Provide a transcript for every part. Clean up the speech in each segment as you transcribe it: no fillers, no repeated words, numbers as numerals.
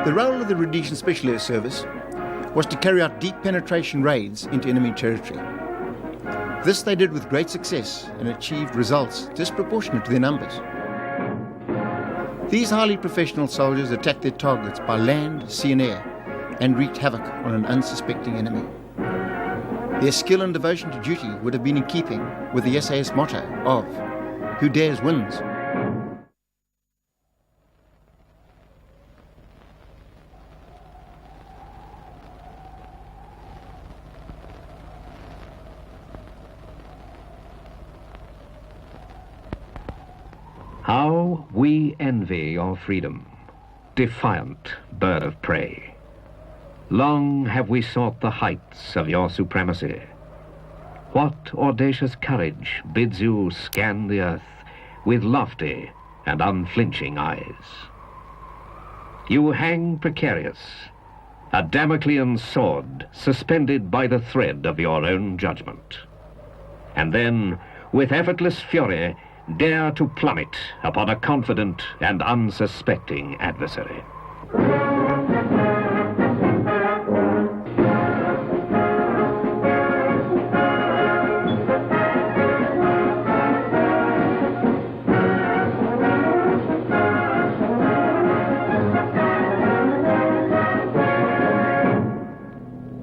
The role of the Rhodesian Special Air Service was to carry out deep penetration raids into enemy territory. This they did with great success and achieved results disproportionate to their numbers. These highly professional soldiers attacked their targets by land, sea and air and wreaked havoc on an unsuspecting enemy. Their skill and devotion to duty would have been in keeping with the SAS motto of "Who dares wins." How we envy your freedom, defiant bird of prey. Long have we sought the heights of your supremacy. What audacious courage bids you scan the earth with lofty and unflinching eyes? You hang precarious, a Damoclean sword suspended by the thread of your own judgment. And then, with effortless fury, dare to plummet upon a confident and unsuspecting adversary.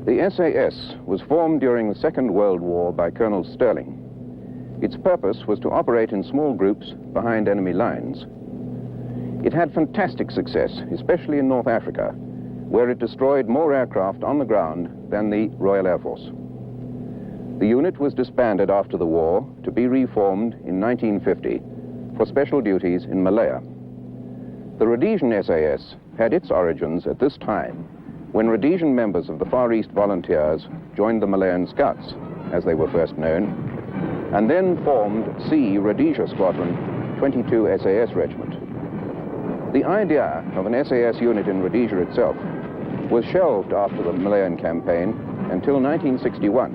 The SAS was formed during the Second World War by Colonel Sterling. Its purpose was to operate in small groups behind enemy lines. It had fantastic success, especially in North Africa, where it destroyed more aircraft on the ground than the Royal Air Force. The unit was disbanded after the war to be reformed in 1950 for special duties in Malaya. The Rhodesian SAS had its origins at this time when Rhodesian members of the Far East Volunteers joined the Malayan Scouts, as they were first known, and then formed C Rhodesia Squadron 22 SAS Regiment. The idea of an SAS unit in Rhodesia itself was shelved after the Malayan campaign until 1961,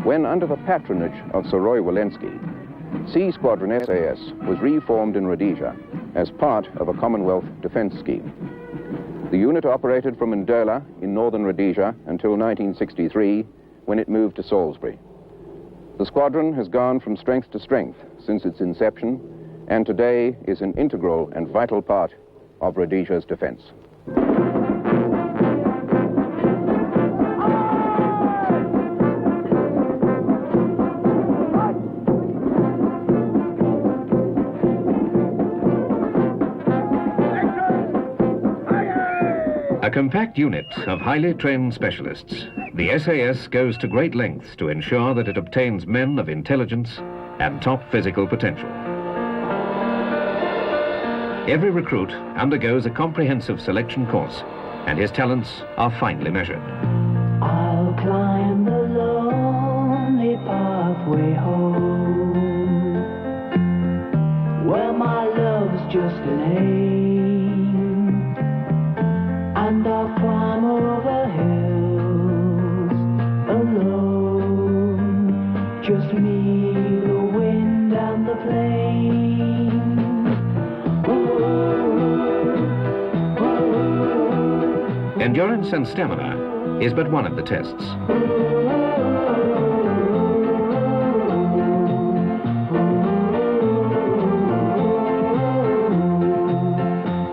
when under the patronage of Sir Roy Walensky, C Squadron SAS was reformed in Rhodesia as part of a Commonwealth defense scheme. The unit operated from Ndola in northern Rhodesia until 1963, when it moved to Salisbury. The squadron has gone from strength to strength since its inception, and today is an integral and vital part of Rhodesia's defense. A compact unit of highly trained specialists, the SAS goes to great lengths to ensure that it obtains men of intelligence and top physical potential. Every recruit undergoes a comprehensive selection course, and his talents are finely measured. I'll climb the lonely pathway home, where my love's just an aim, and I'll climb over hills alone, just me, the wind and the plain. Endurance and stamina is but one of the tests.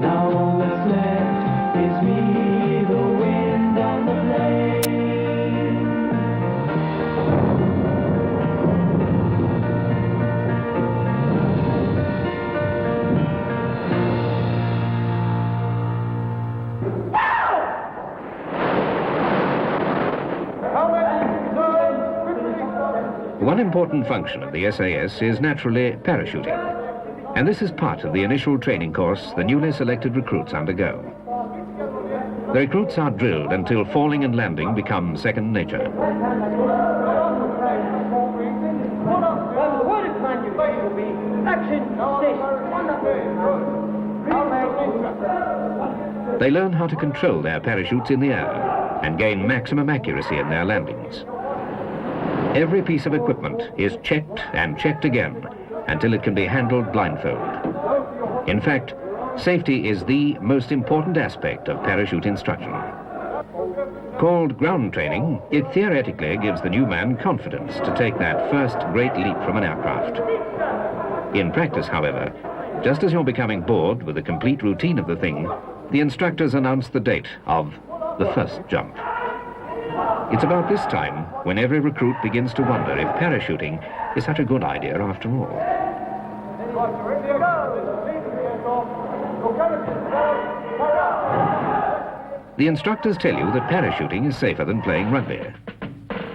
Now all that's left is me, the wind and the One important function of the SAS is naturally parachuting, and this is part of the initial training course the newly selected recruits undergo. The recruits are drilled until falling and landing become second nature. They learn how to control their parachutes in the air and gain maximum accuracy in their landings. Every piece of equipment is checked and checked again until it can be handled blindfold. In fact, safety is the most important aspect of parachute instruction. Called ground training, it theoretically gives the new man confidence to take that first great leap from an aircraft. In practice, however, just as you're becoming bored with the complete routine of the thing, the instructors announce the date of the first jump. It's about this time when every recruit begins to wonder if parachuting is such a good idea after all. The instructors tell you that parachuting is safer than playing rugby.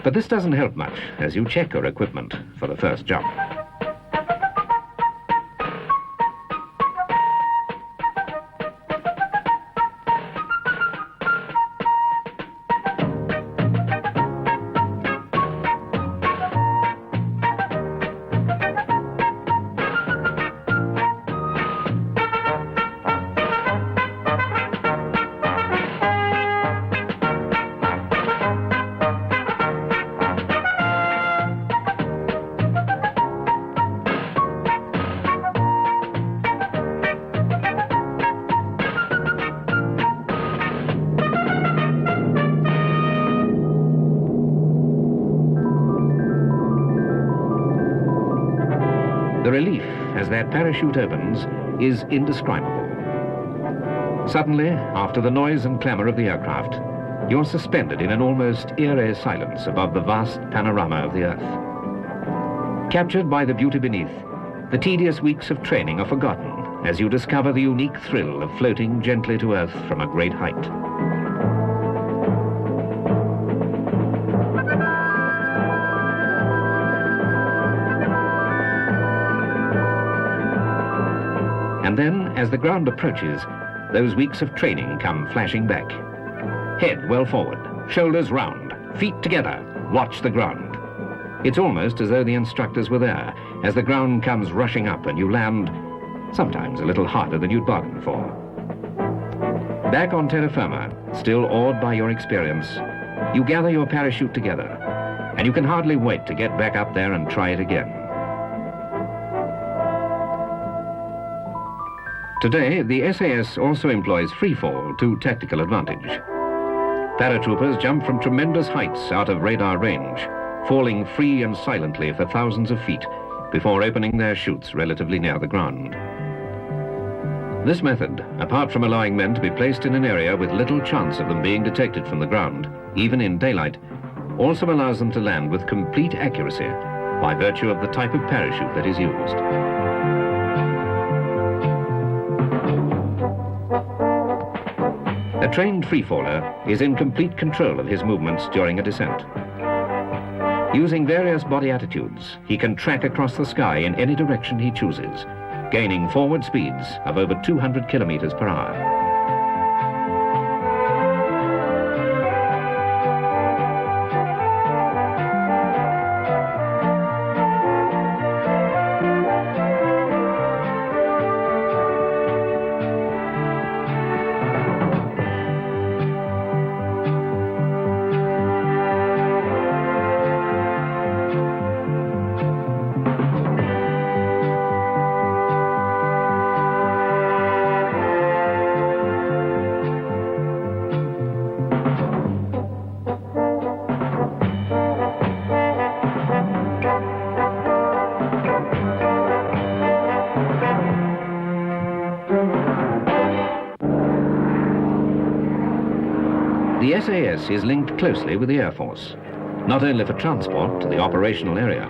But this doesn't help much as you check your equipment for the first jump. The relief as that parachute opens is indescribable. Suddenly, after the noise and clamor of the aircraft, you're suspended in an almost eerie silence above the vast panorama of the earth. Captured by the beauty beneath, the tedious weeks of training are forgotten as you discover the unique thrill of floating gently to earth from a great height. And then, as the ground approaches, those weeks of training come flashing back. Head well forward, shoulders round, feet together, watch the ground. It's almost as though the instructors were there, as the ground comes rushing up and you land, sometimes a little harder than you'd bargained for. Back on terra firma, still awed by your experience, you gather your parachute together, and you can hardly wait to get back up there and try it again. Today, the SAS also employs freefall to tactical advantage. Paratroopers jump from tremendous heights out of radar range, falling free and silently for thousands of feet before opening their chutes relatively near the ground. This method, apart from allowing men to be placed in an area with little chance of them being detected from the ground, even in daylight, also allows them to land with complete accuracy by virtue of the type of parachute that is used. A trained freefaller is in complete control of his movements during a descent. Using various body attitudes, he can track across the sky in any direction he chooses, gaining forward speeds of over 200 kilometers per hour. The SAS is linked closely with the Air Force, not only for transport to the operational area,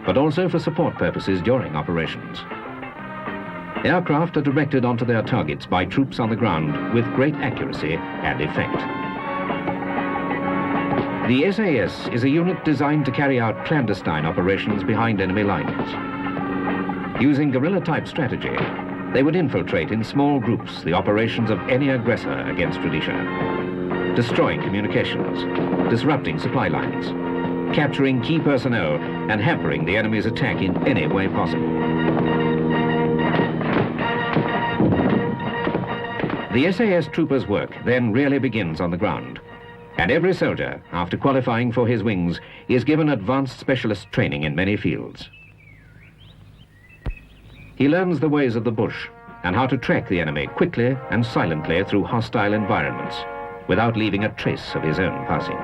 but also for support purposes during operations. Aircraft are directed onto their targets by troops on the ground with great accuracy and effect. The SAS is a unit designed to carry out clandestine operations behind enemy lines. Using guerrilla-type strategy, they would infiltrate in small groups the operations of any aggressor against Rhodesia, destroying communications, disrupting supply lines, capturing key personnel, and hampering the enemy's attack in any way possible. The SAS troopers' work then really begins on the ground, and every soldier, after qualifying for his wings, is given advanced specialist training in many fields. He learns the ways of the bush and how to track the enemy quickly and silently through hostile environments without leaving a trace of his own passing.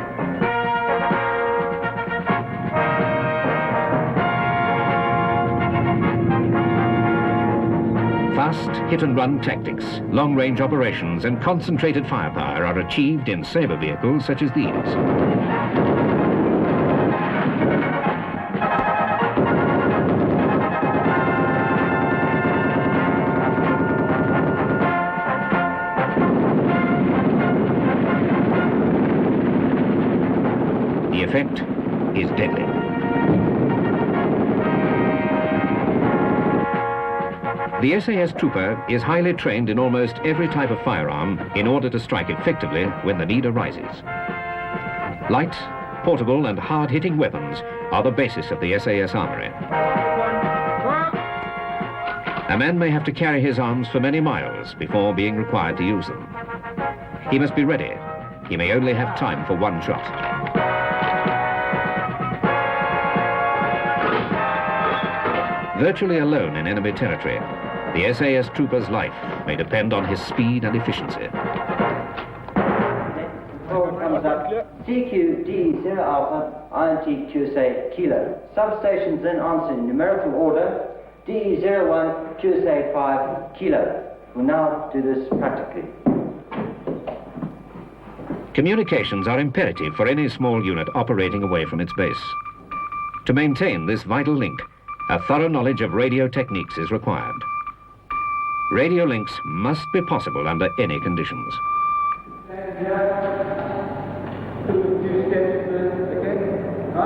Fast hit-and-run tactics, long-range operations and concentrated firepower are achieved in saber vehicles such as these. The effect is deadly. The SAS trooper is highly trained in almost every type of firearm in order to strike effectively when the need arises. Light, portable and hard-hitting weapons are the basis of the SAS armory. A man may have to carry his arms for many miles before being required to use them. He must be ready. He may only have time for one shot. Virtually alone in enemy territory, the SAS trooper's life may depend on his speed and efficiency. TQD 0 Alpha, INT QSA Kilo. Substations then answer in numerical order. DE01 QSA 5 Kilo. We'll now do this practically. Communications are imperative for any small unit operating away from its base. To maintain this vital link, a thorough knowledge of radio techniques is required. Radio links must be possible under any conditions.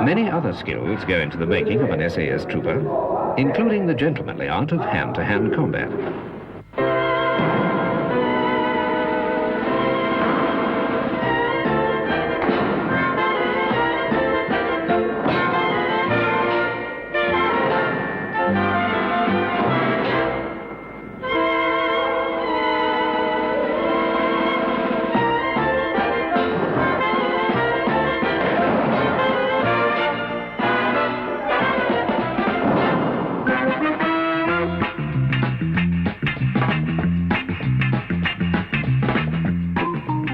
Many other skills go into the making of an SAS trooper, including the gentlemanly art of hand-to-hand combat.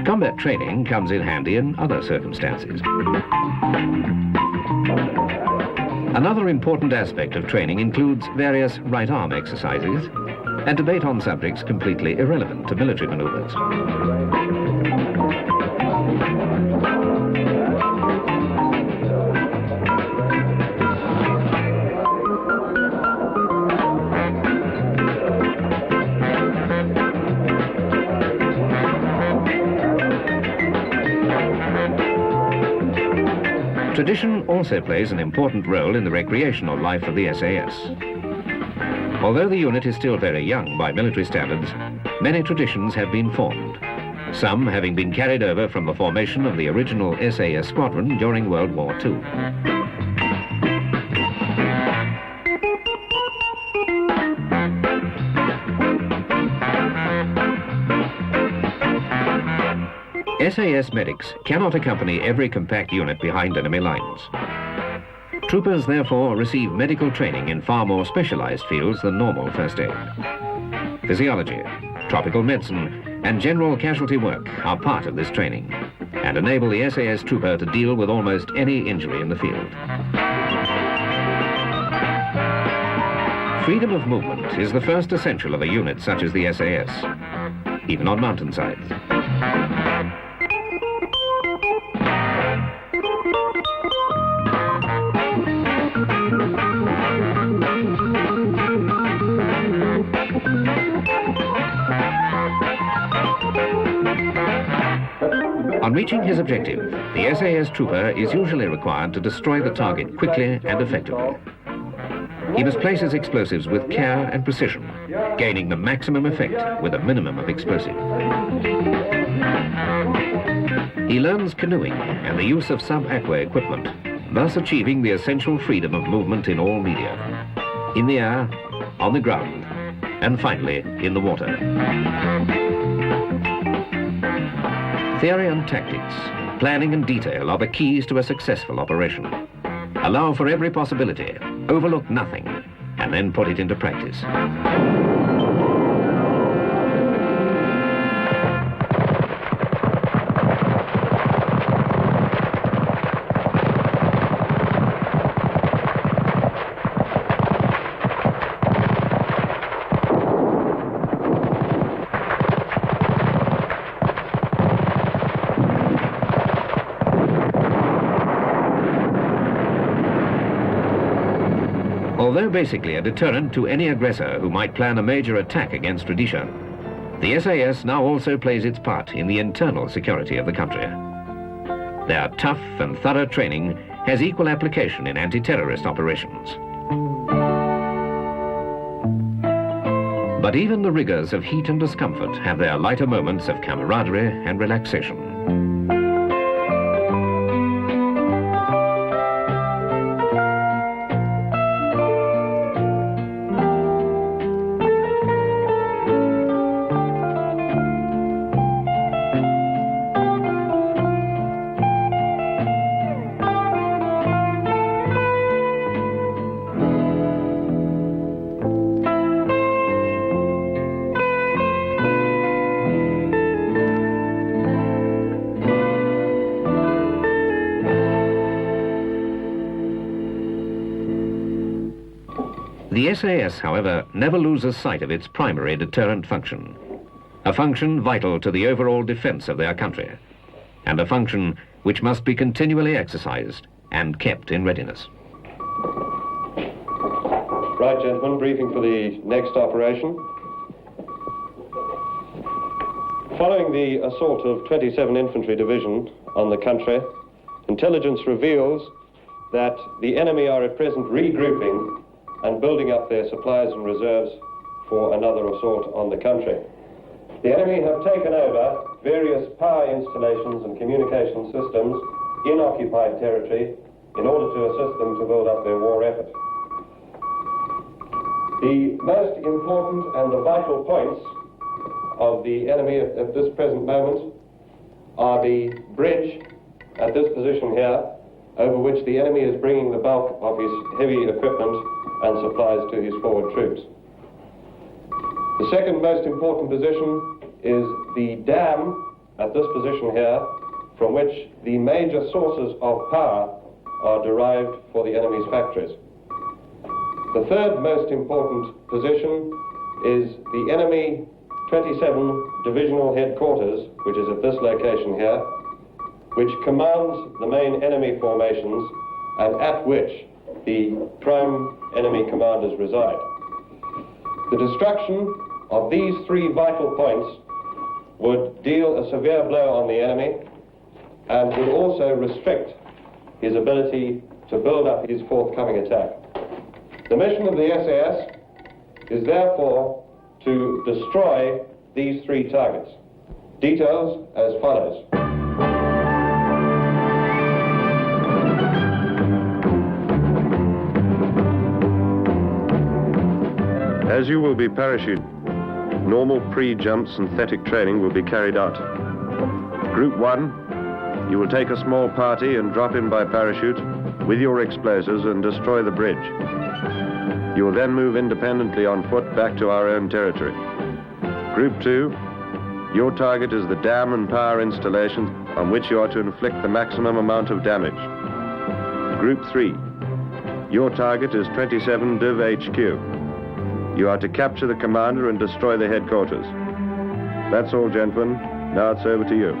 Combat training comes in handy in other circumstances. Another important aspect of training includes various right arm exercises and debate on subjects completely irrelevant to military maneuvers. Tradition also plays an important role in the recreational life of the SAS. Although the unit is still very young by military standards, many traditions have been formed, some having been carried over from the formation of the original SAS squadron during World War II. SAS medics cannot accompany every compact unit behind enemy lines. Troopers therefore receive medical training in far more specialized fields than normal first aid. Physiology, tropical medicine, and general casualty work are part of this training and enable the SAS trooper to deal with almost any injury in the field. Freedom of movement is the first essential of a unit such as the SAS, even on mountainsides. On reaching his objective, the SAS trooper is usually required to destroy the target quickly and effectively. He must place his explosives with care and precision, gaining the maximum effect with a minimum of explosive. He learns canoeing and the use of sub-aqua equipment, thus achieving the essential freedom of movement in all media: in the air, on the ground, and finally in the water. Theory and tactics, planning and detail are the keys to a successful operation. Allow for every possibility, overlook nothing, and then put it into practice. Although basically a deterrent to any aggressor who might plan a major attack against Rhodesia, the SAS now also plays its part in the internal security of the country. Their tough and thorough training has equal application in anti-terrorist operations. But even the rigors of heat and discomfort have their lighter moments of camaraderie and relaxation. The SAS, however, never loses sight of its primary deterrent function, a function vital to the overall defense of their country, and a function which must be continually exercised and kept in readiness. Right, gentlemen, briefing for the next operation. Following the assault of 27 Infantry Division on the country, intelligence reveals that the enemy are at present regrouping and building up their supplies and reserves for another assault on the country. The enemy have taken over various power installations and communication systems in occupied territory in order to assist them to build up their war effort. The most important and the vital points of the enemy at this present moment are the bridge at this position here, over which the enemy is bringing the bulk of his heavy equipment and supplies to his forward troops. The second most important position is the dam at this position here, from which the major sources of power are derived for the enemy's factories. The third most important position is the enemy 27 divisional headquarters, which is at this location here, which commands the main enemy formations and at which the prime enemy commanders reside. The destruction of these three vital points would deal a severe blow on the enemy and would also restrict his ability to build up his forthcoming attack. The mission of the SAS is therefore to destroy these three targets. Details as follows. As you will be parachuted, normal pre-jump synthetic training will be carried out. Group 1, you will take a small party and drop in by parachute with your explosives and destroy the bridge. You will then move independently on foot back to our own territory. Group 2, your target is the dam and power installation on which you are to inflict the maximum amount of damage. Group 3, your target is 27 Div HQ. You are to capture the commander and destroy the headquarters. That's all, gentlemen. Now it's over to you.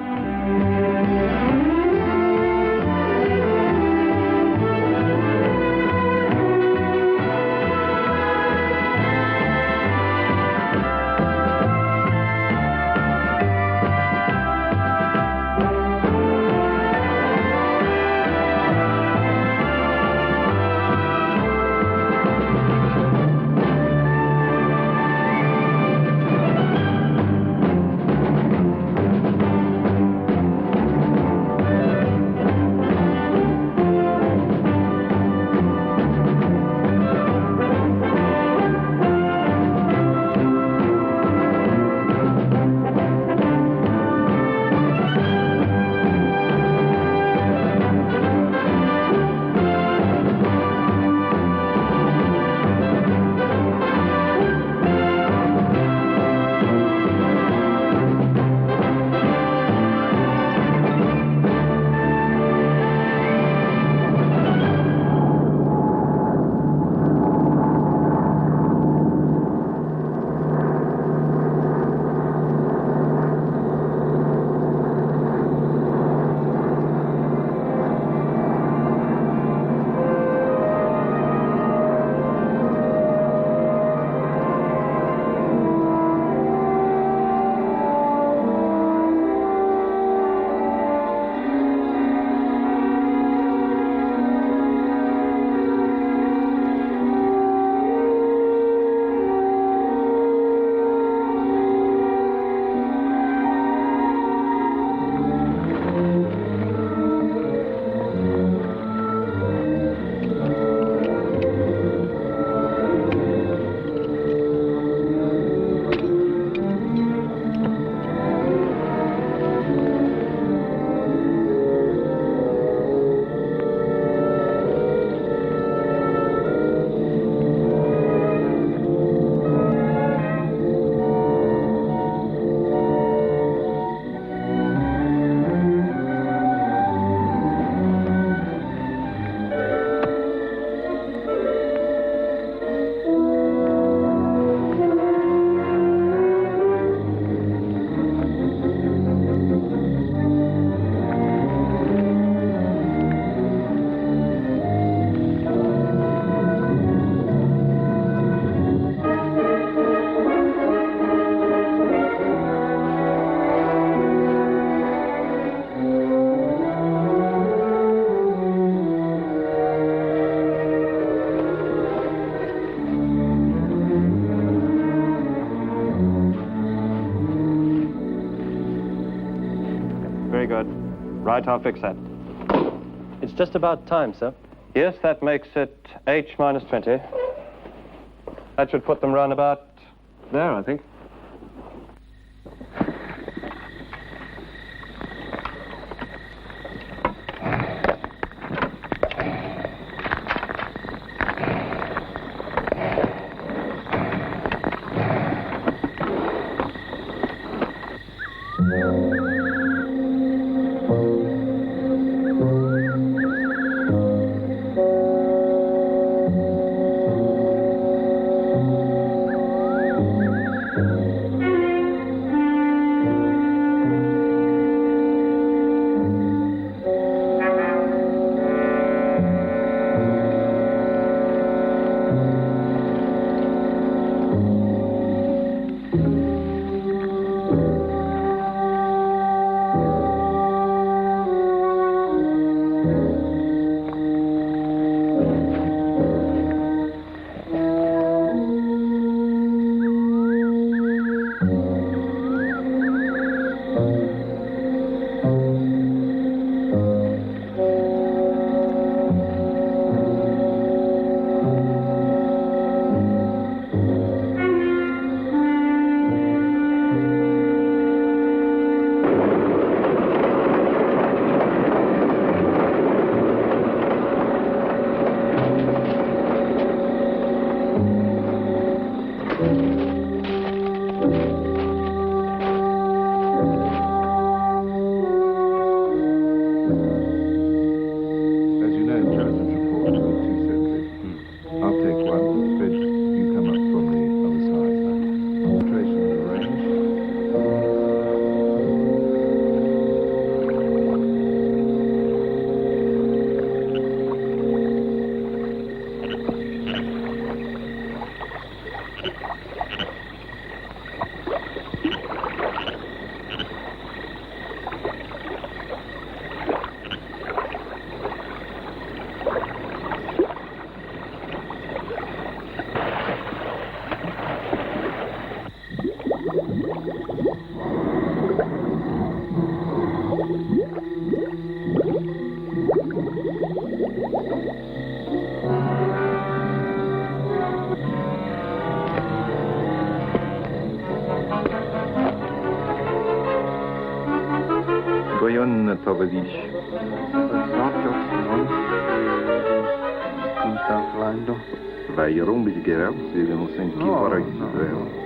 good. Right, I'll fix that. It's just about time, sir. Yes, that makes it H minus 20. That should put them round about there, I think. Goion tovarищ. Cum sta falando? Vai rombi di gerau, se non senti fuori di vero.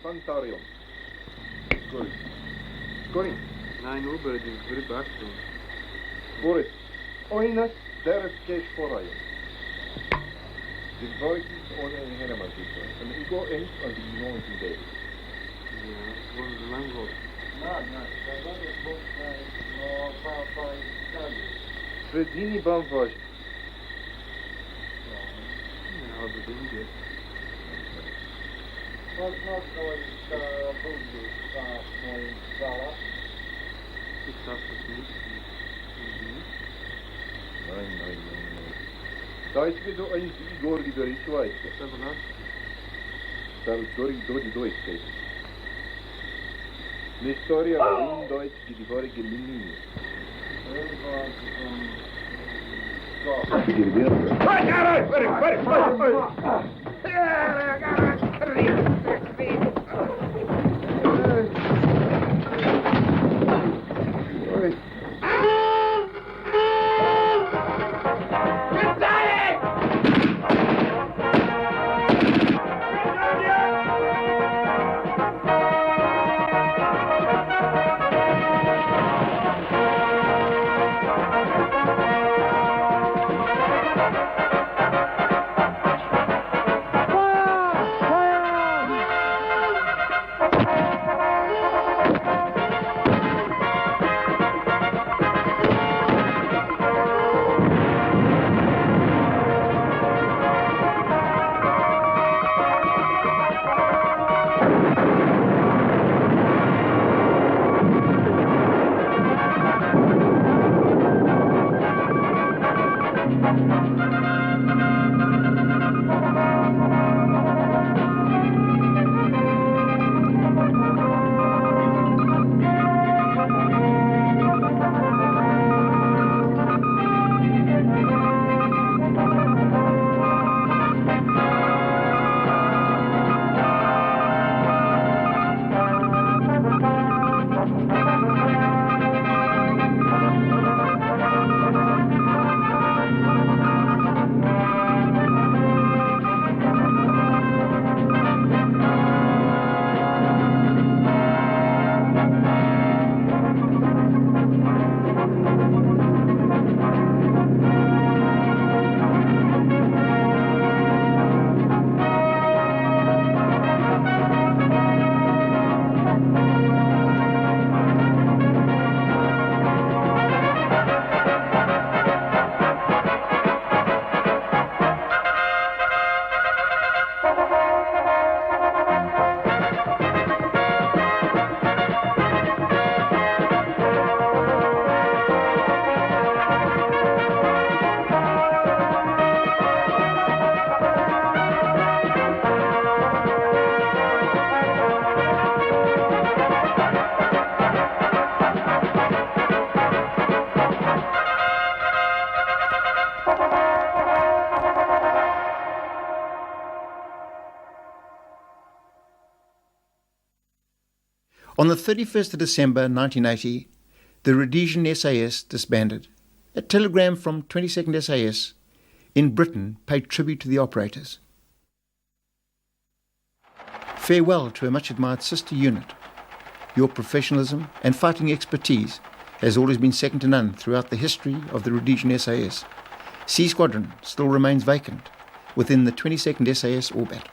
Fantarium. Skori. Nein, Uber, die ist very back. Boris, oinas deres kesh forayım. The voice is on in Heneman people. And you go in on the anointing day. Yeah, one lango. No. Sredini bamvaj. Ja, dat ding is. Was not going to move moim zala. Nein. Da ist wieder ein Igor, die durch Schweiz. Da durch Deutsch. Die Historia in Deutsch, die vorige Linie. On the 31st of December 1980, the Rhodesian SAS disbanded. A telegram from 22nd SAS in Britain paid tribute to the operators. Farewell to a much admired sister unit. Your professionalism and fighting expertise has always been second to none throughout the history of the Rhodesian SAS. C Squadron still remains vacant within the 22nd SAS orbit.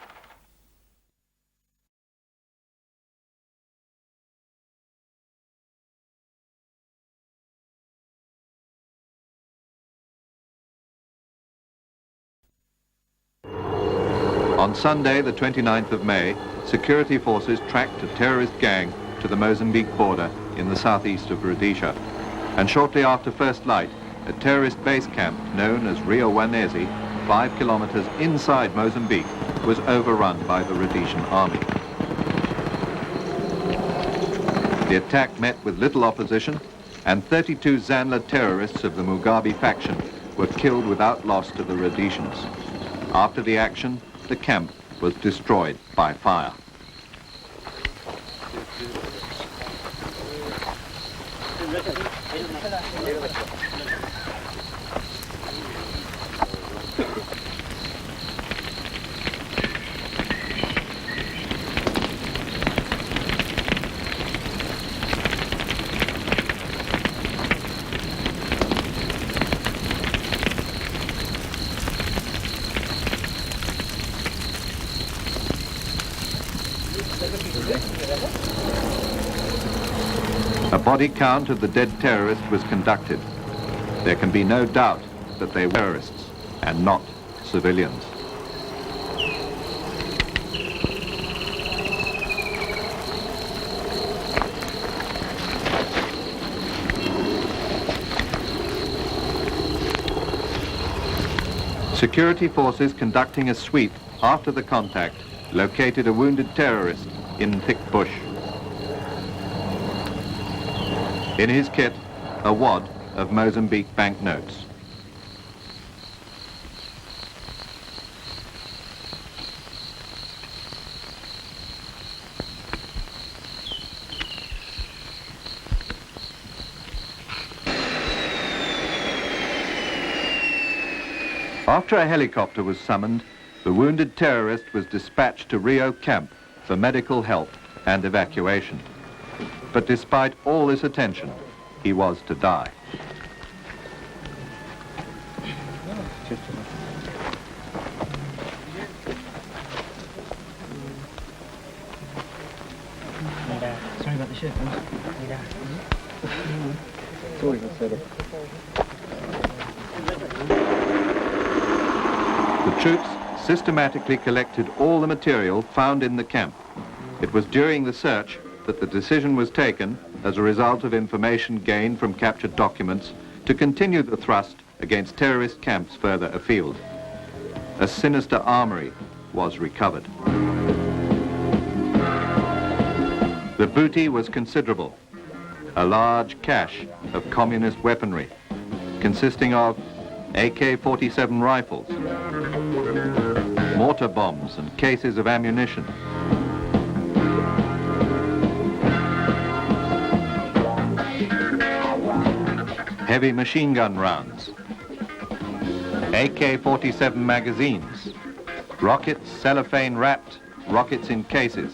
On Sunday, the 29th of May, security forces tracked a terrorist gang to the Mozambique border in the southeast of Rhodesia. And shortly after first light, a terrorist base camp known as Rio Wanezi, 5 kilometers inside Mozambique, was overrun by the Rhodesian army. The attack met with little opposition, and 32 Zanla terrorists of the Mugabe faction were killed without loss to the Rhodesians. After the action, the camp was destroyed by fire. A body count of the dead terrorists was conducted. There can be no doubt that they were terrorists and not civilians. Security forces conducting a sweep after the contact located a wounded terrorist in thick bush. In his kit, a wad of Mozambique banknotes. After a helicopter was summoned, the wounded terrorist was dispatched to Rio camp for medical help and evacuation. But despite all this attention, he was to die. Sorry about the shirt. Sorry, I said it. The troops systematically collected all the material found in the camp. It was during the search that the decision was taken, as a result of information gained from captured documents, to continue the thrust against terrorist camps further afield. A sinister armory was recovered. The booty was considerable. A large cache of communist weaponry, consisting of AK-47 rifles, mortar bombs and cases of ammunition, heavy machine gun rounds, AK-47 magazines, rockets cellophane wrapped, rockets in cases.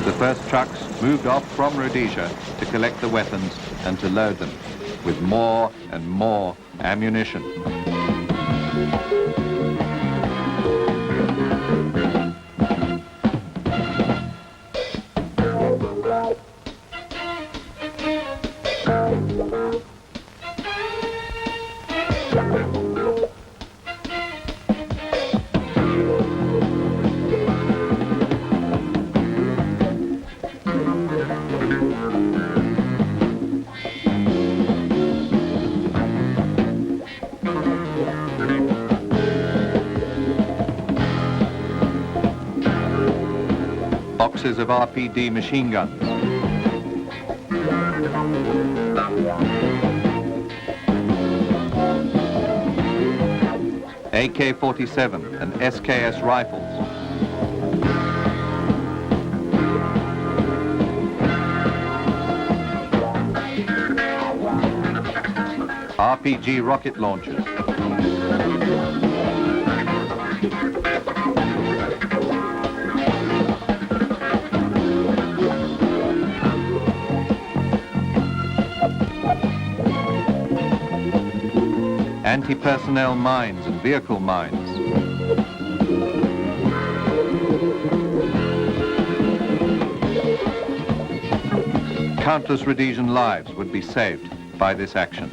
The first trucks moved off from Rhodesia to collect the weapons and to load them with more and more ammunition. Boxes of RPD machine guns, AK-47 and SKS rifles, RPG rocket launchers, anti-personnel mines and vehicle mines, countless Rhodesian lives would be saved by this action.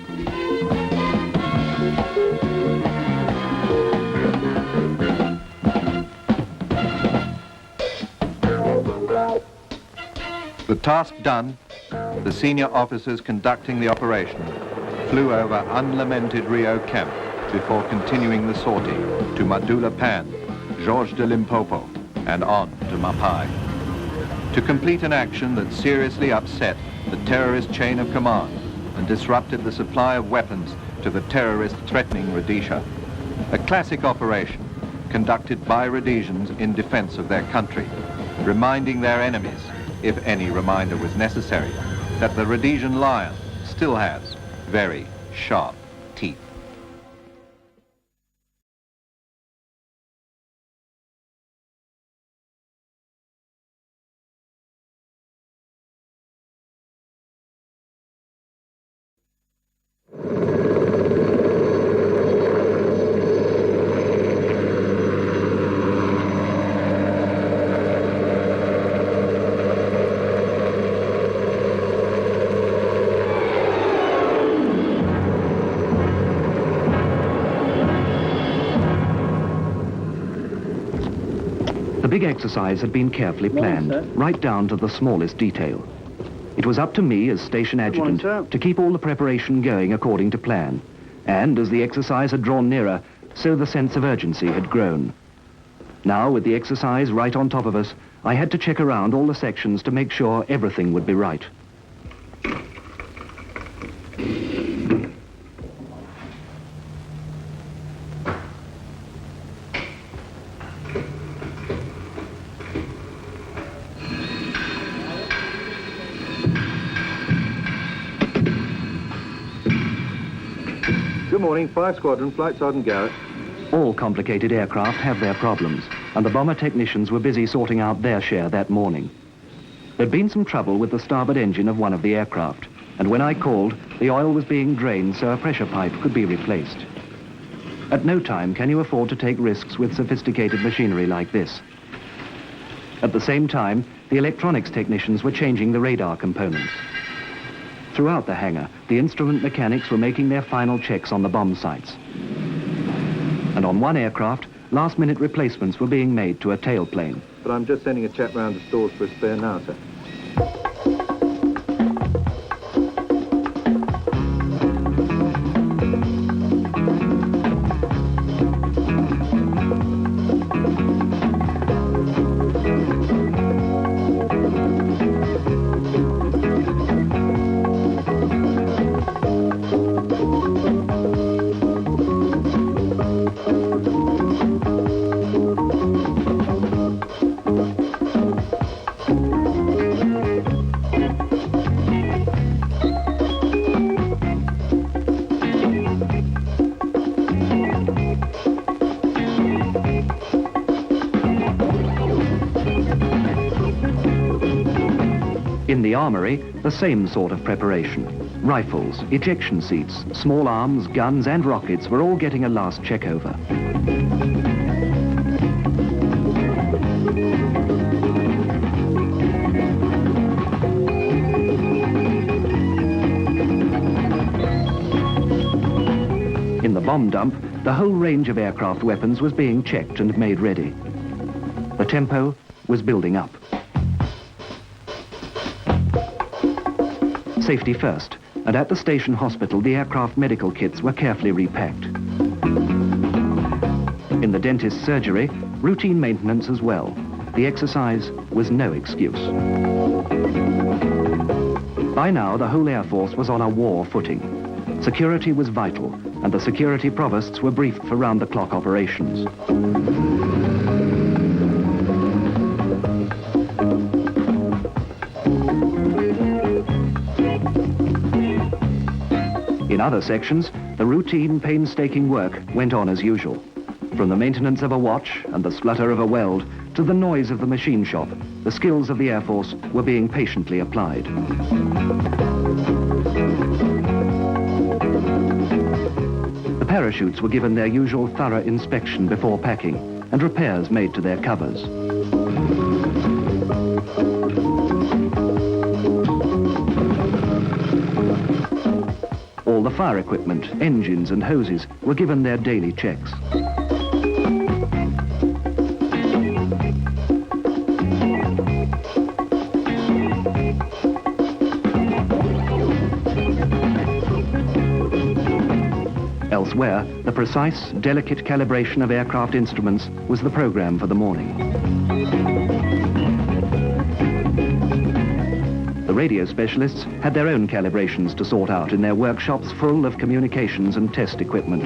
The task done, the senior officers conducting the operation flew over unlamented Rio camp before continuing the sortie to Madula Pan, Georges de Limpopo, and on to Mapai, to complete an action that seriously upset the terrorist chain of command and disrupted the supply of weapons to the terrorists threatening Rhodesia. A classic operation conducted by Rhodesians in defense of their country, reminding their enemies, if any reminder was necessary, that the Rhodesian lion still has very sharp teeth. big exercise had been carefully planned, right down to the smallest detail. It was up to me as station adjutant to keep all the preparation going according to plan. And as the exercise had drawn nearer, so the sense of urgency had grown. Now, with the exercise right on top of us, I had to check around all the sections to make sure everything would be right. Good morning, 5 Squadron, Flight Sergeant Garrett. All complicated aircraft have their problems, and the bomber technicians were busy sorting out their share that morning. There'd been some trouble with the starboard engine of one of the aircraft, and when I called, the oil was being drained so a pressure pipe could be replaced. At no time can you afford to take risks with sophisticated machinery like this. At the same time, the electronics technicians were changing the radar components. Throughout the hangar, the instrument mechanics were making their final checks on the bomb sites. And on one aircraft, last-minute replacements were being made to a tailplane. But I'm just sending a chap round the stores for a spare now, sir. In the armory, the same sort of preparation. Rifles, ejection seats, small arms, guns and rockets were all getting a last check over. In the bomb dump, the whole range of aircraft weapons was being checked and made ready. The tempo was building up. Safety first, and at the station hospital, the aircraft medical kits were carefully repacked. In the dentist's surgery, routine maintenance as well. The exercise was no excuse. By now, the whole Air Force was on a war footing. Security was vital, and the security provosts were briefed for round-the-clock operations. In other sections, the routine, painstaking work went on as usual. From the maintenance of a watch and the splutter of a weld to the noise of the machine shop, the skills of the Air Force were being patiently applied. The parachutes were given their usual thorough inspection before packing and repairs made to their covers. All the fire equipment, engines and hoses were given their daily checks. Elsewhere, the precise, delicate calibration of aircraft instruments was the program for the morning. The radio specialists had their own calibrations to sort out in their workshops full of communications and test equipment.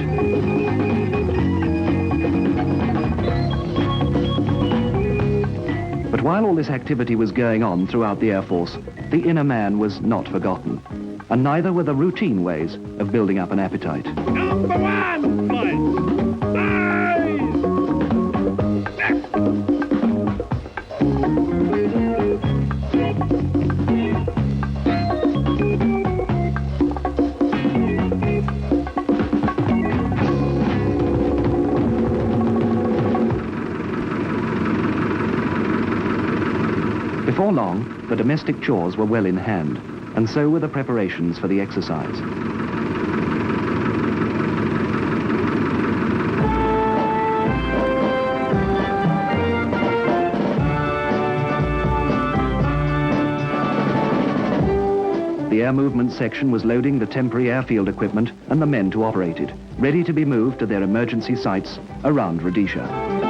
But while all this activity was going on throughout the Air Force, the inner man was not forgotten, and neither were the routine ways of building up an appetite. Number one, Before long, the domestic chores were well in hand, and so were the preparations for the exercise. the air movement section was loading the temporary airfield equipment and the men to operate it, ready to be moved to their emergency sites around Rhodesia.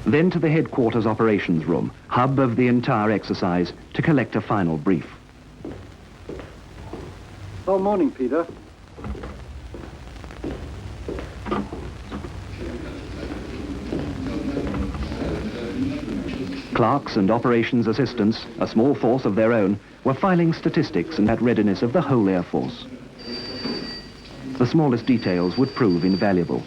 Then to the headquarters operations room, hub of the entire exercise, to collect a final brief. Oh, morning, Peter. Clerks and operations assistants, a small force of their own, were filing statistics and at readiness of the whole Air Force. The smallest details would prove invaluable.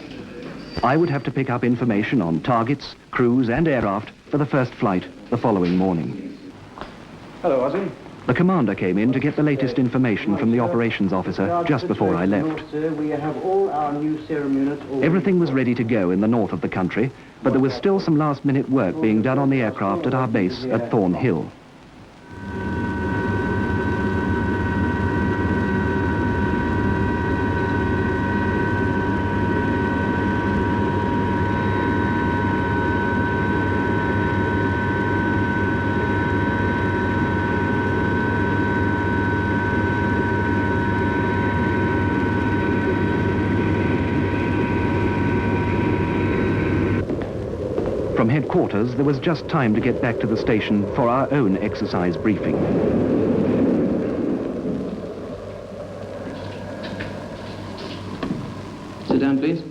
I would have to pick up information on targets, crews and aircraft for the first flight the following morning. Hello, Ozzy. The commander came in to get the latest information from the operations officer just before I left. We have all our new serum units. Everything was ready to go in the north of the country, but there was still some last-minute work being done on the aircraft at our base at Thornhill. From headquarters, there was just time to get back to the station for our own exercise briefing. Sit down, please.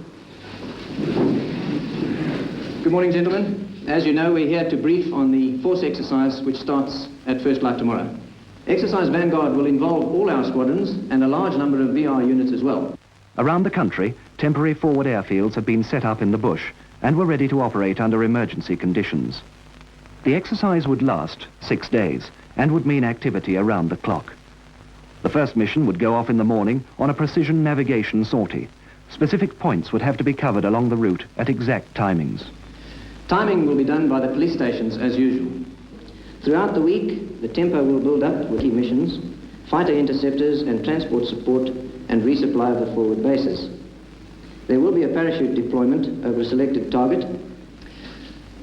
Good morning, gentlemen. As you know, we're here to brief on the force exercise which starts at first light tomorrow. Exercise Vanguard will involve all our squadrons and a large number of VR units as well. Around the country, temporary forward airfields had been set up in the bush and were ready to operate under emergency conditions. The exercise would last 6 days and would mean activity around the clock. The first mission would go off in the morning on a precision navigation sortie. Specific points would have to be covered along the route at exact timings. Timing will be done by the police stations as usual. Throughout the week, the tempo will build up with key missions, fighter interceptors and transport support and resupply of the forward bases. There will be a parachute deployment over a selected target,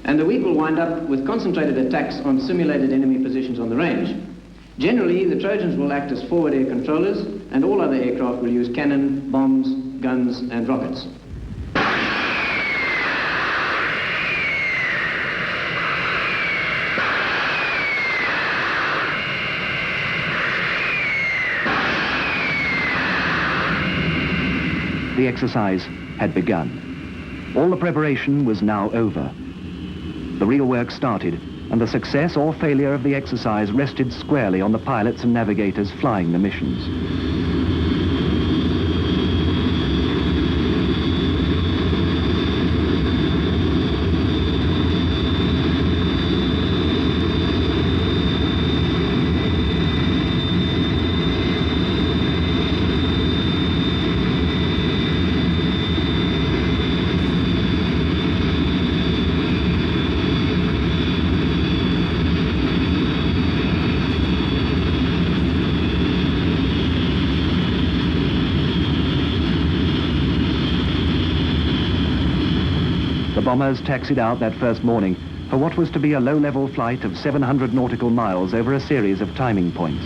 and the week will wind up with concentrated attacks on simulated enemy positions on the range. Generally, the Trojans will act as forward air controllers, and all other aircraft will use cannon, bombs, guns, and rockets. The exercise had begun. All the preparation was now over. The real work started and the success or failure of the exercise rested squarely on the pilots and navigators flying the missions. The bombers taxied out that first morning for what was to be a low-level flight of 700 nautical miles over a series of timing points.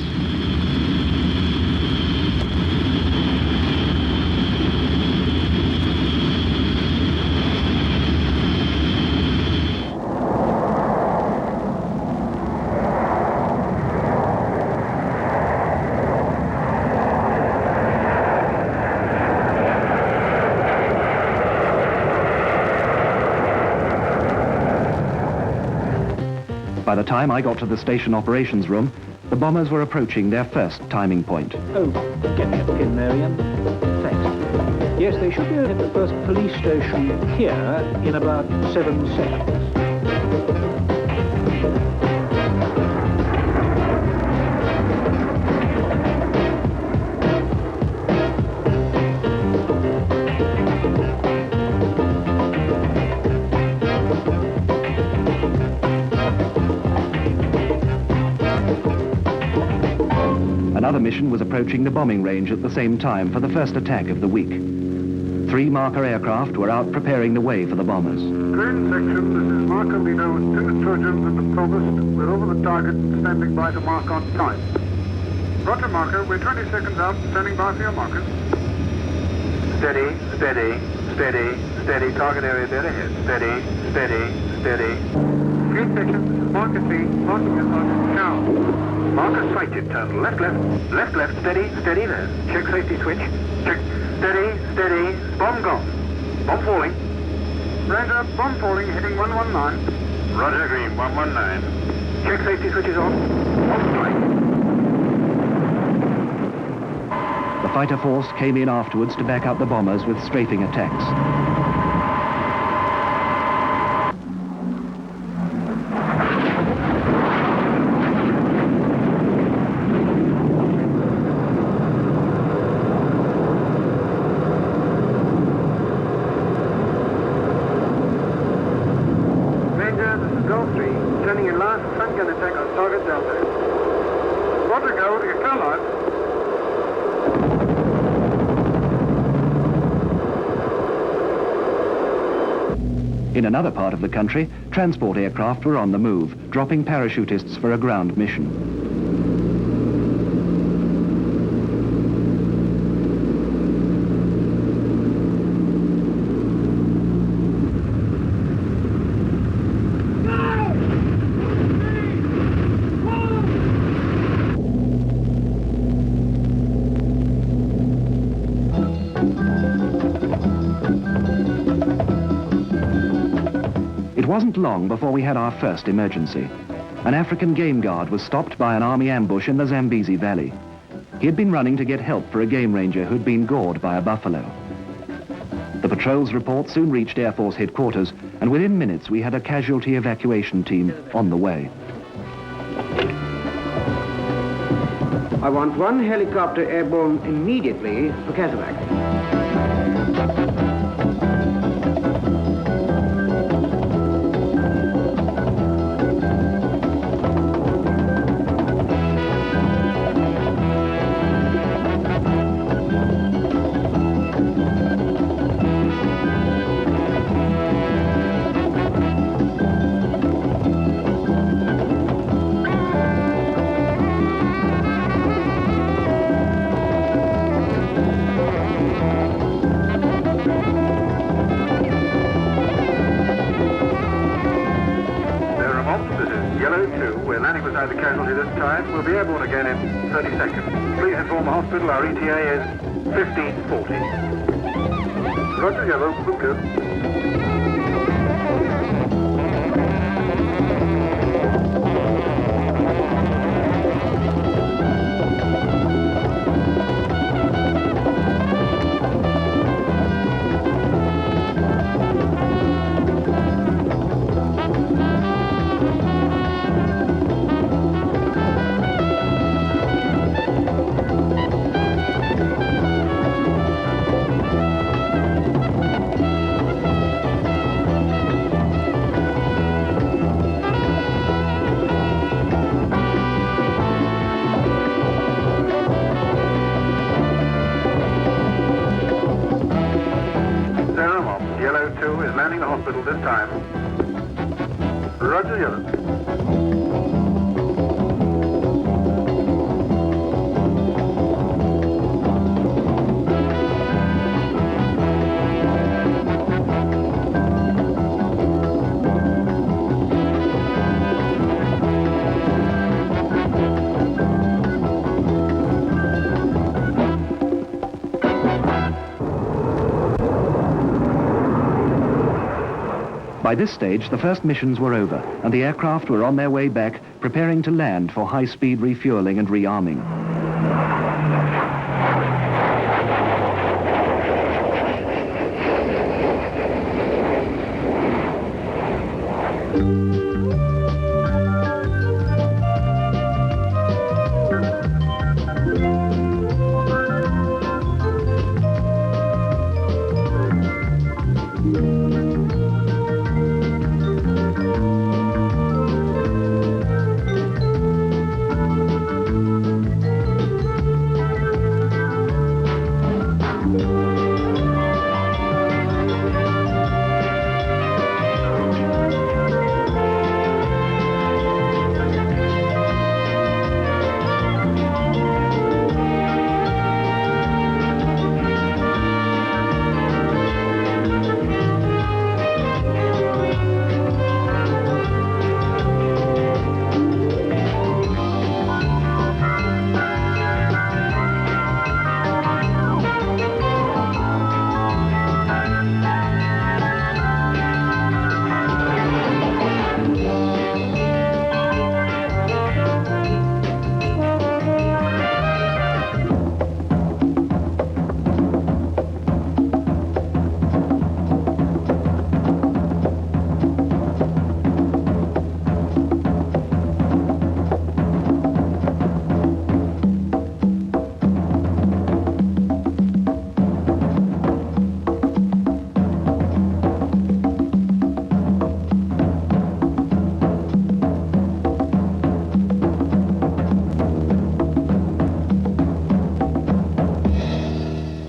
By the time I got to the station operations room, the bombers were approaching their first timing point. Oh, get me a pin there, Ian. Thanks. Yes, they should be at the first police station here in about 7 seconds. Another mission was approaching the bombing range at the same time for the first attack of the week. 3 marker aircraft were out preparing the way for the bombers. Train section, this is Marker Leader with 2 Trojans and the Provost. We're over the target and standing by to mark on time. Roger, Marker. We're 20 seconds out, standing by for your markers. Steady, steady, steady, steady. Target area dead ahead. Steady, steady, steady. Train section, this is Marker 3, marking your target now. Marker sighted, turn left, left, left, left, steady, steady there. Check safety switch. Check, steady, steady, bomb gone. Bomb falling. Roger, bomb falling, heading 119. Roger, green, 119. Check safety switches on. On strike. The fighter force came in afterwards to back up the bombers with strafing attacks. In another part of the country, transport aircraft were on the move, dropping parachutists for a ground mission. It wasn't long before we had our first emergency. An African game guard was stopped by an army ambush in the Zambezi Valley. He had been running to get help for a game ranger who'd been gored by a buffalo. The patrol's report soon reached Air Force headquarters, and within minutes we had a casualty evacuation team on the way. I want 1 helicopter airborne immediately for Cataracte. The casualty this time. We'll be airborne again in 30 seconds. Please inform the hospital our ETA is 1540. Roger, yellow, we'll go. By this stage, the first missions were over, and the aircraft were on their way back, preparing to land for high-speed refueling and rearming.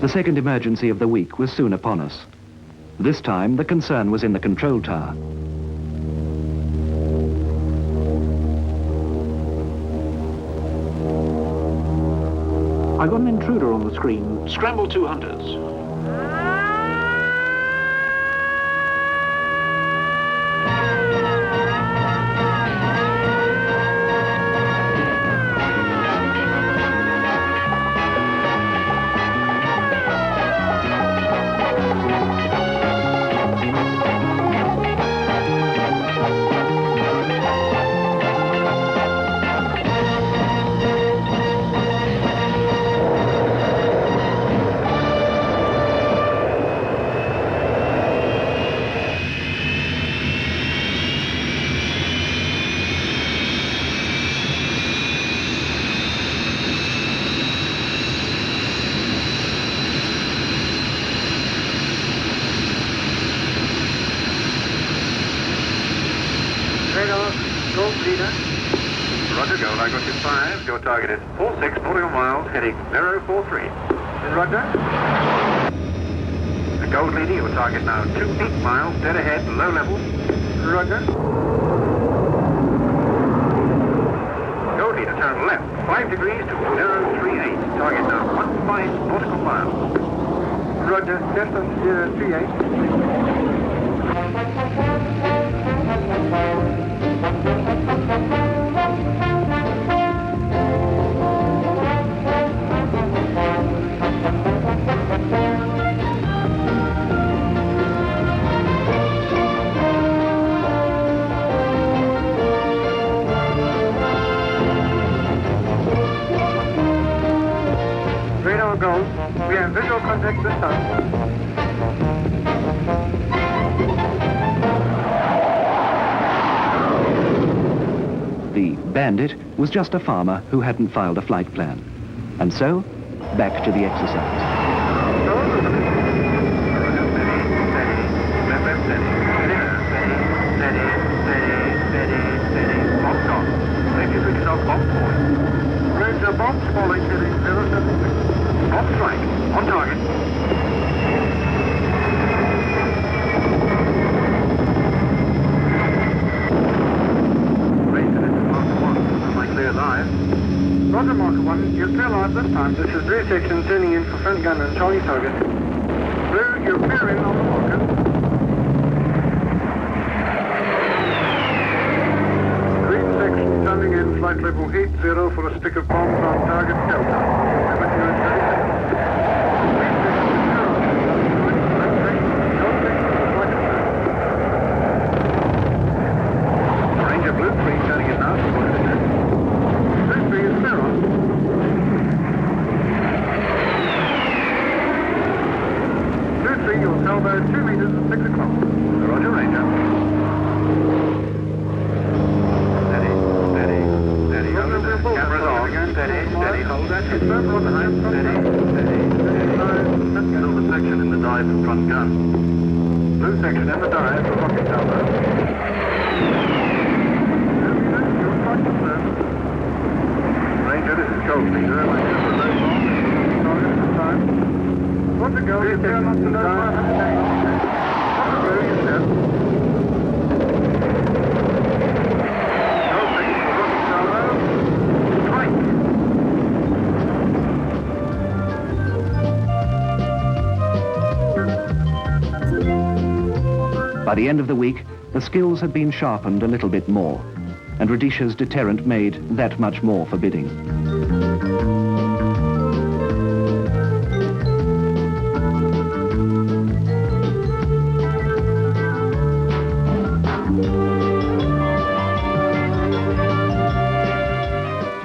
The second emergency of the week was soon upon us. This time, the concern was in the control tower. I got an intruder on the screen. Scramble 200s. Roger, go, I got you 5. Your target is 46 nautical miles, heading 043. Roger. The Gold Leader, your target now 28 miles, dead ahead, low level. Roger. Gold Leader, turn left, 5 degrees to 038. Target now 15 nautical miles. Roger, distance 038. Radar goes. We have visual contact this time. The bandit was just a farmer who hadn't filed a flight plan. And so, back to the exercise. Ranger bombs falling, heading 076. Bomb strike, on target. Ranger, this is Marker 1. Am I clear live? Roger, Marker 1. You're clear live this time. This is rear section turning in for front gun and Charlie target. Blue, you're clear in on the marker. Turning in flight level 80 for a stick of bombs on target Delta. Steady, hold that. It's circle on the high front gun. Silver section in the dive and front gun. Blue section in the dive for rocket salvo. Ranger, this is Gold Leader. I just for low bomb. Target this time. What's the go? You turn up to low bomb. What's the go? You said. Gold Leader for rocket salvo. Strike. By the end of the week, the skills had been sharpened a little bit more, and Rhodesia's deterrent made that much more forbidding.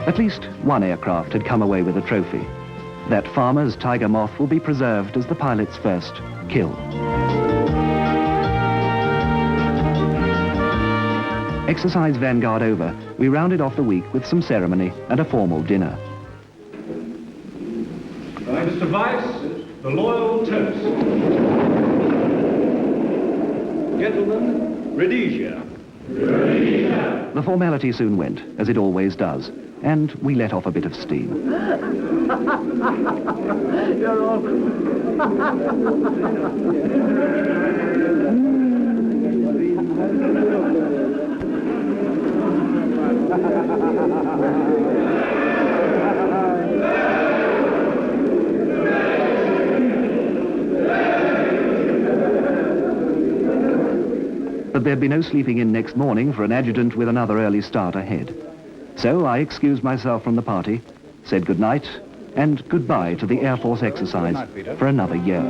At least one aircraft had come away with a trophy. That farmer's Tiger Moth will be preserved as the pilot's first kill. Exercise Vanguard over, we rounded off the week with some ceremony and a formal dinner. Mr. Vice, the loyal toast. Gentlemen, Rhodesia. Rhodesia. The formality soon went, as it always does, and we let off a bit of steam. You're all... But there'd be no sleeping in next morning for an adjutant with another early start ahead. So I excused myself from the party, said good night, and goodbye to the Air Force exercise for another year.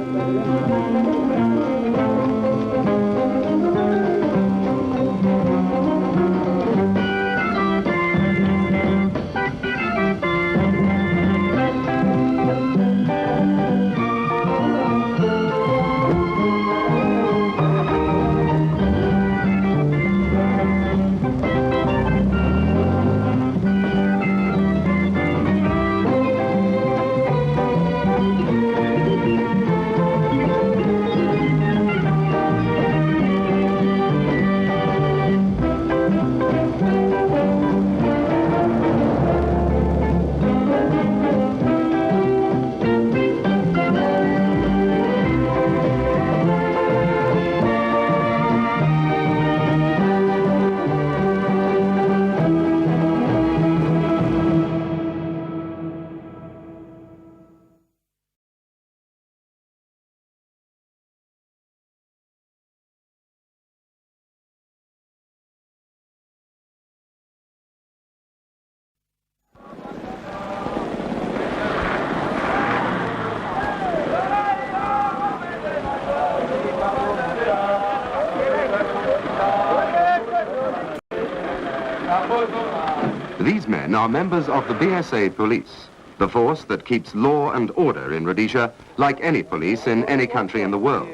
These men are members of the BSA police, the force that keeps law and order in Rhodesia like any police in any country in the world.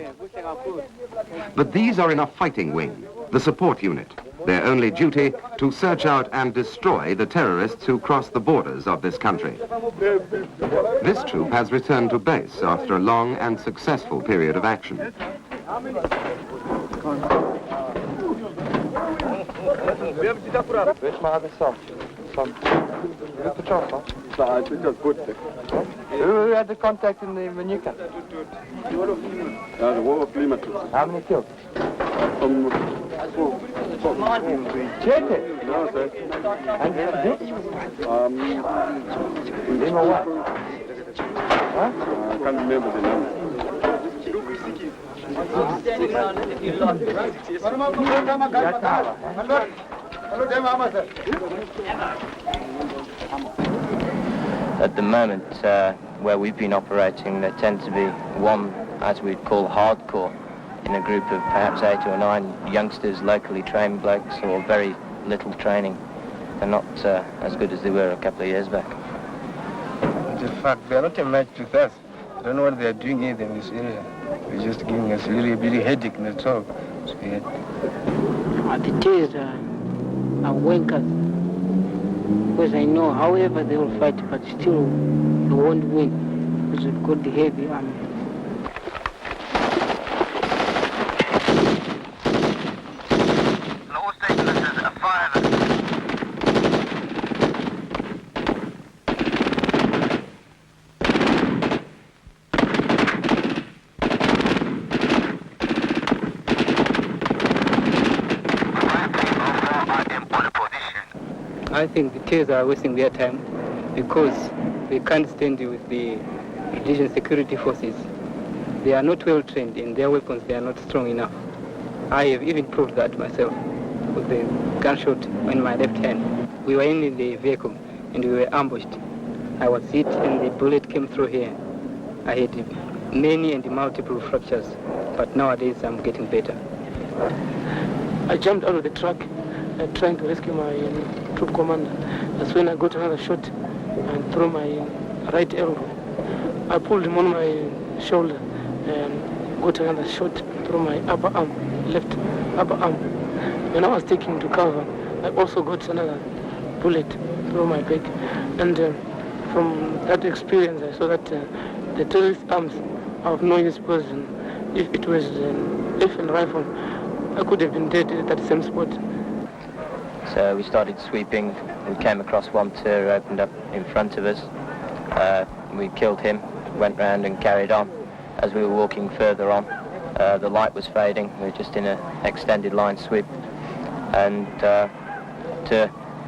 But these are in a fighting wing, the support unit, their only duty to search out and destroy the terrorists who cross the borders of this country. This troop has returned to base after a long and successful period of action. Who had the contact in the Manuka? How many killed? Check it. And this? Him or what? Huh? I can't remember the number. At the moment, where we've been operating, there tend to be one, as we'd call hardcore, in a group of perhaps 8 or 9 youngsters, locally trained blokes, or very little training. They're not as good as they were a couple of years back. In fact, they're not a match with us. I don't know what they're doing here in this area. They're just giving us a really headache, and that's all. The tears are wankers. because I know however they will fight, but still they won't win because we've got the heavy army. I think the Tears are wasting their time because they can't stand with the Rhodesian security forces. They are not well trained in their weapons, they are not strong enough. I have even proved that myself with the gunshot in my left hand. We were in the vehicle and we were ambushed. I was hit and the bullet came through here. I had many and multiple fractures, but nowadays I'm getting better. I jumped out of the truck trying to rescue my troop commander. That's when I got another shot and threw my right elbow. I pulled him on my shoulder and got another shot through my upper arm, left upper arm. When I was taking him to cover, I also got another bullet through my back. And from that experience, I saw that the terrorist arms are of no use because if it was an F rifle, I could have been dead at that same spot. So we started sweeping. We came across one tour, opened up in front of us. We killed him, went round and carried on. As we were walking further on, the light was fading. We were just in an extended line sweep. And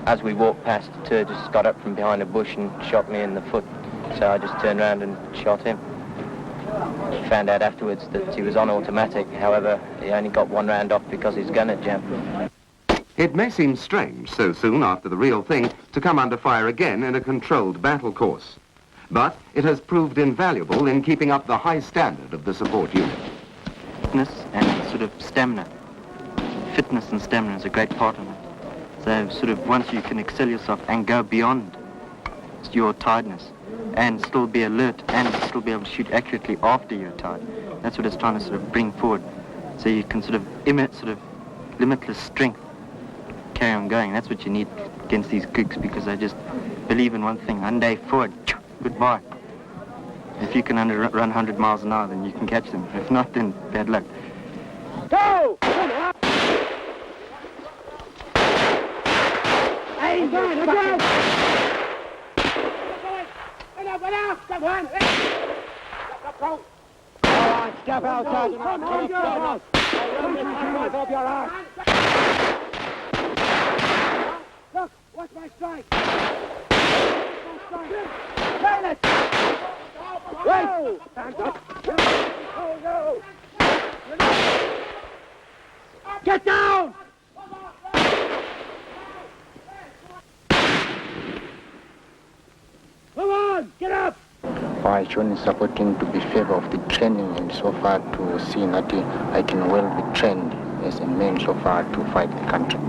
as we walked past, the tour just got up from behind a bush and shot me in the foot. So I just turned around and shot him. Found out afterwards that he was on automatic. However, he only got one round off because his gun had jammed. It may seem strange so soon after the real thing to come under fire again in a controlled battle course. But it has proved invaluable in keeping up the high standard of the support unit. Fitness and sort of stamina. Fitness and stamina is a great part of it. So sort of once you can excel yourself and go beyond your tiredness and still be alert and still be able to shoot accurately after you're tired. That's what it's trying to sort of bring forward. So you can sort of emit sort of limitless strength, carry on going. That's what you need against these gooks because they just believe in one thing, one day forward, goodbye. If you can run 100 miles an hour, then you can catch them. If not, then bad luck. Go! Hey, go! Come on! Step out, Sergeant. Off your arm. Look, watch my strike. Silence! Wait! Stand up! Oh, no! Get down! Come on, get up! I joined supporting to be favor of the training and so far to see that I can well be trained as a man so far to fight the country.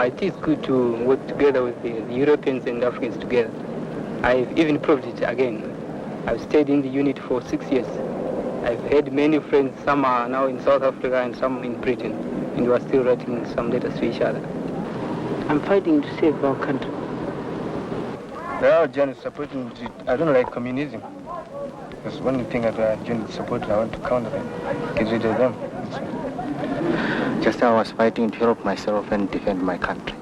It is good to work together with the Europeans and Africans together. I've even proved it again. I've stayed in the unit for 6 years. I've had many friends, some are now in South Africa and some in Britain, and we are still writing some letters to each other. I'm fighting to save our country. Well, John is supporting, I don't like communism. That's the only thing that unit support, I want to counter them, get rid of them. So, just I was fighting to help myself and defend my country.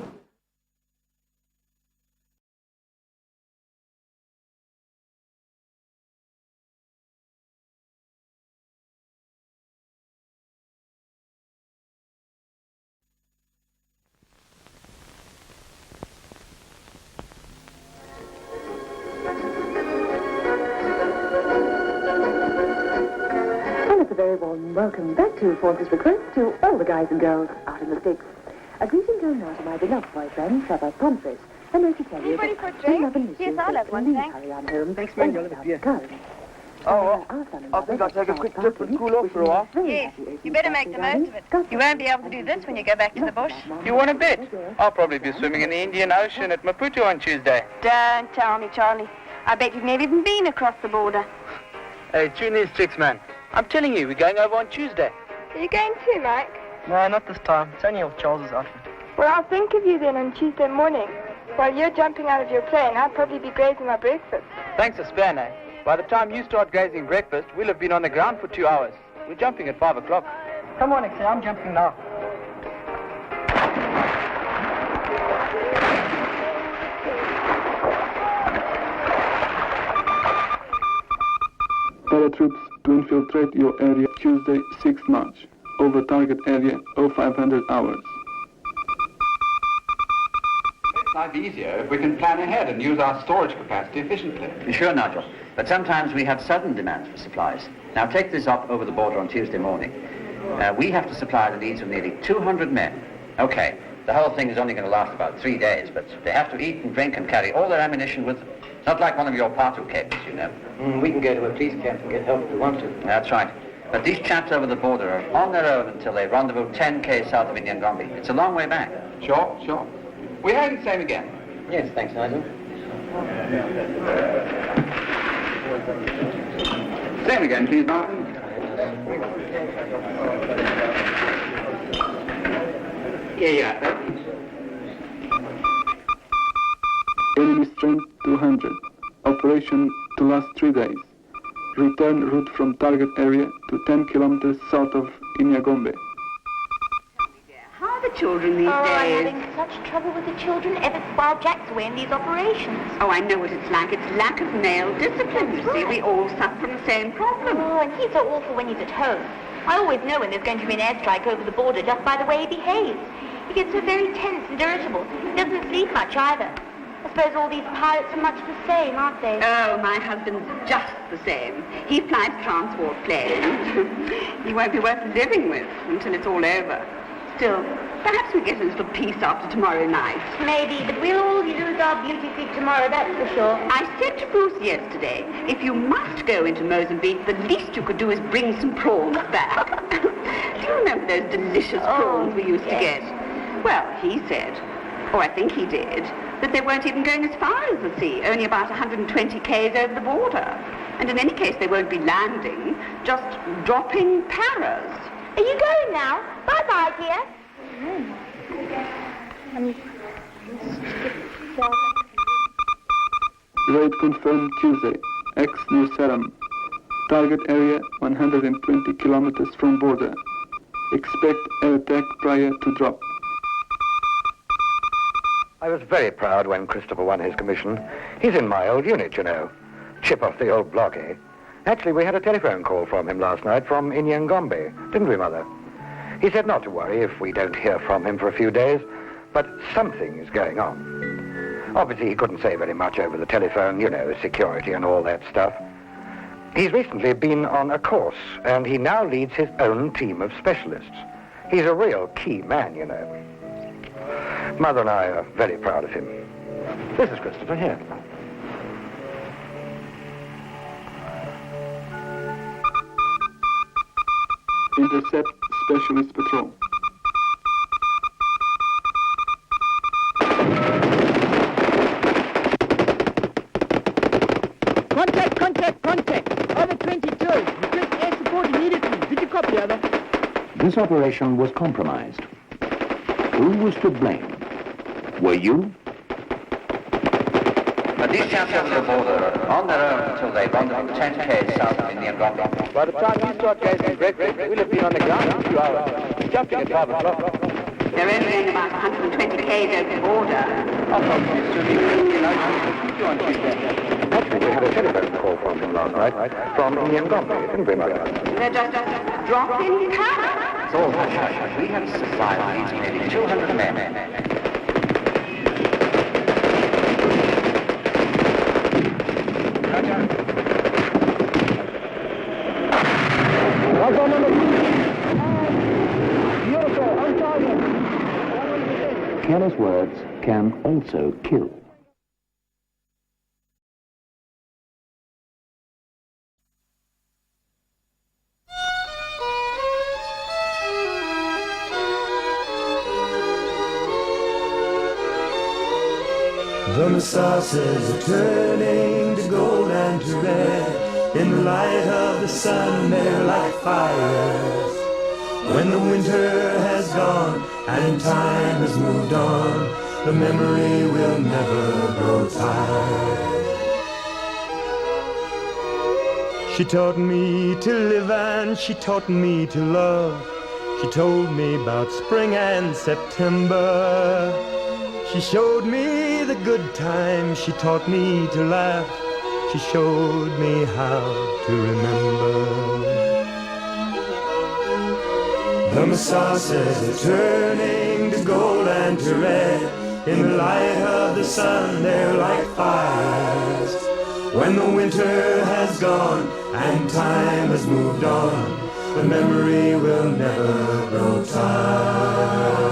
Very warm welcome back to Forces Request to all the guys and girls out in the sticks. A greeting going now to my beloved boyfriend, Trevor Pomfret, and I should tell you Anybody that for a drink? love and misuse Yes, I'll have one, please thanks. hurry on home. Thanks, mate. I'll have a beer. Oh, I think I'll take a quick trip and cool off for a while. Yes, you better make the most of it. You won't be able to do this when you go back to the bush. You want to bet? I'll probably be swimming in the Indian Ocean at Maputo on Tuesday. Don't tell me, Charlie. I bet you've never even been across the border. Hey, tune these tricks, man. I'm telling you, we're going over on Tuesday. Are you going too, Mike? No, not this time. It's only off Charles's outfit. Well, I'll think of you then on Tuesday morning. While you're jumping out of your plane, I'll probably be grazing my breakfast. Thanks a span, eh? By the time you start grazing breakfast, we'll have been on the ground for 2 hours. We're jumping at 5 o'clock. Come on, Ixie, I'm jumping now. Paratroops to infiltrate your area Tuesday, 6 March. Over target area 0500 hours. It's life easier if we can plan ahead and use our storage capacity efficiently. Sure, Nigel. But sometimes we have sudden demands for supplies. Now take this up over the border on Tuesday morning. We have to supply the needs of nearly 200 men. Okay, the whole thing is only going to last about 3 days, but they have to eat and drink and carry all their ammunition with them. Not like one of your Partu cables, you know. We can go to a police camp and get help if we want to. That's right. But these chaps over the border are on their own until they rendezvous 10k south of Nyangombe. It's a long way back. Sure. We're hearing the same again. Yes, thanks, Nigel. Same again, please, Martin. Yeah. Enemy strength 200. Operation to last 3 days. Return route from target area to 10 kilometers south of Nyangombe. How are the children these days? I'm having such trouble with the children ever while Jack's away in these operations. Oh, I know what it's like. It's lack of male discipline, you see. We all suffer from the same problem. Oh, and he's so awful when he's at home. I always know when there's going to be an airstrike over the border just by the way he behaves. He gets so very tense and irritable. He doesn't sleep much either. I suppose all these pilots are much the same, aren't they? Oh, my husband's just the same. He flies transport planes. He won't be worth living with until it's all over. Still, perhaps we get a little peace after tomorrow night. Maybe, but we'll all lose our beauty sleep tomorrow, that's for sure. I said to Bruce yesterday, if you must go into Mozambique, the least you could do is bring some prawns back. Do you remember those delicious prawns we used to get? Well, he said, or I think he did, that they weren't even going as far as the sea, only about 120 k's over the border. And in any case, they won't be landing, just dropping paras. Are you going now? Bye-bye, dear. Raid confirmed Tuesday. Ex-New Salem. Target area 120 kilometers from border. Expect air attack prior to drop. I was very proud when Christopher won his commission. He's in my old unit, you know. Chip off the old block, eh? Actually, we had a telephone call from him last night from Nyangombe, didn't we, Mother? He said not to worry if we don't hear from him for a few days, but something is going on. Obviously, he couldn't say very much over the telephone, you know, security and all that stuff. He's recently been on a course, and he now leads his own team of specialists. He's a real key man, you know. Mother and I are very proud of him. This is Christopher here. Intercept Specialist Patrol. Contact! Over 22. Request air support immediately. Did you copy, over? This operation was compromised. Who was to blame? Were you? A these chaps over the border on their own until they wander from 10 k's south of Indian Gombe. By the time you start gazing breakfast, we'll have been on the ground for 2 hours. We're jumping at 5 o'clock. They're only going about 120 k's over the border. I'll probably still be you on Tuesday. Actually, we had a telephone call from him last night, from Indian Gombe, didn't we, Mother? They're just drop-in cars. It's all hush hush. We have a supply that needs nearly 200 men. Careless words can also kill. The messasses are turning to gold and to red. In the light of the sun they're like fires. When the winter has gone and time has moved on, the memory will never grow tired. She taught me to live and she taught me to love. She told me about spring and September. She showed me the good times, she taught me to laugh. She showed me how to remember. The messasses are turning to gold and to red. In the light of the sun they're like fires. When the winter has gone and time has moved on, the memory will never grow tired.